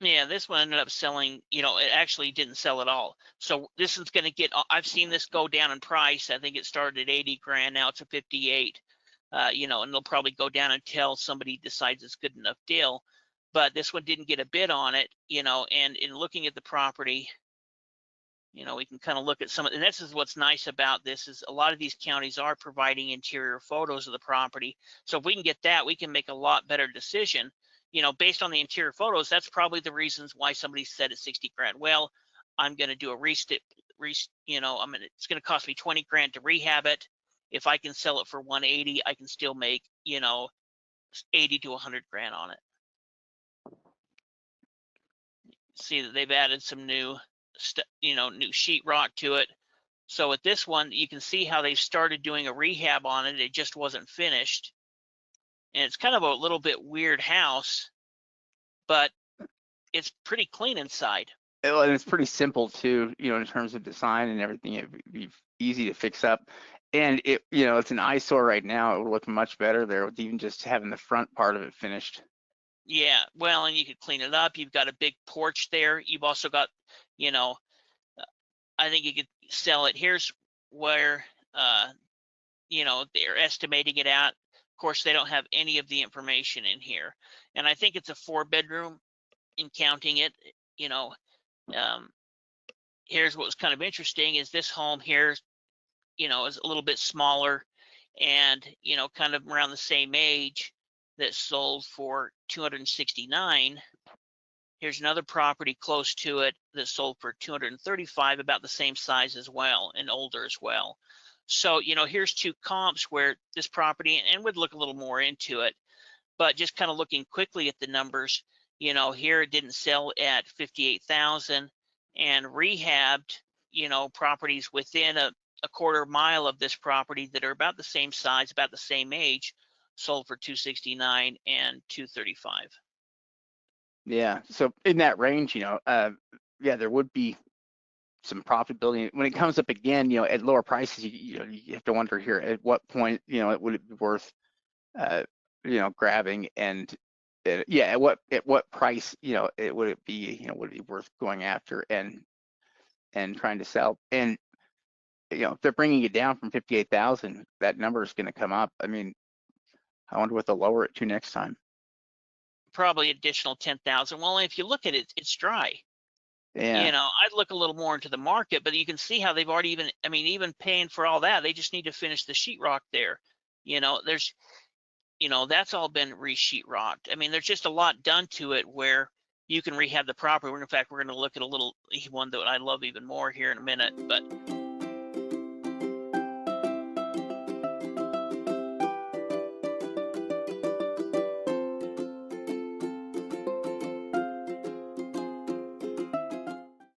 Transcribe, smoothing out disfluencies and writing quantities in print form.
Yeah, this one ended up selling, it actually didn't sell at all. So this is going to get, I've seen this go down in price. I think it started at 80 grand. Now it's at 58, and it'll probably go down until somebody decides it's good enough deal. But this one didn't get a bid on it, and in looking at the property, we can kind of look at some of, and this is what's nice about this is a lot of these counties are providing interior photos of the property. So if we can get that, we can make a lot better decision, based on the interior photos. That's probably the reasons why somebody said it's 60 grand. Well, I'm going to do a it's going to cost me 20 grand to rehab it. If I can sell it for 180, I can still make, 80 to 100 grand on it. See that they've added some new new sheetrock to it. So with this one, you can see how they've started doing a rehab on it. It just wasn't finished. And it's kind of a little bit weird house, but it's pretty clean inside. And it's pretty simple too, in terms of design and everything. It'd be easy to fix up. And it's an eyesore right now. It would look much better there with even just having the front part of it finished. Yeah, well, and you could clean it up. You've got a big porch there. You've also got, I think you could sell it. Here's where, they're estimating it at. Of course, they don't have any of the information in here. And I think it's a 4-bedroom in counting it, here's what was kind of interesting is this home here, is a little bit smaller and, kind of around the same age that sold for 269. Here's another property close to it that sold for 235, about the same size as well and older as well. So, here's two comps where this property, and we'd look a little more into it, but just kind of looking quickly at the numbers, here it didn't sell at 58,000 and rehabbed, properties within a quarter mile of this property that are about the same size, about the same age, sold for 269 and 235. Yeah. So in that range, yeah, there would be some profitability when it comes up again. At lower prices, you have to wonder here at what point, it would it be worth, grabbing, and yeah, at what price, would it be, would it be worth going after and trying to sell. And if they're bringing it down from 58,000, that number is going to come up. I mean, I wonder what they'll lower it to next time. Probably additional 10,000. Well, if you look at it, it's dry. Yeah. I'd look a little more into the market, but you can see how they've already even paying for all that, they just need to finish the sheetrock there. There's, that's all been re-sheetrocked. I mean, there's just a lot done to it where you can rehab the property. In fact, we're going to look at a little one that I love even more here in a minute, but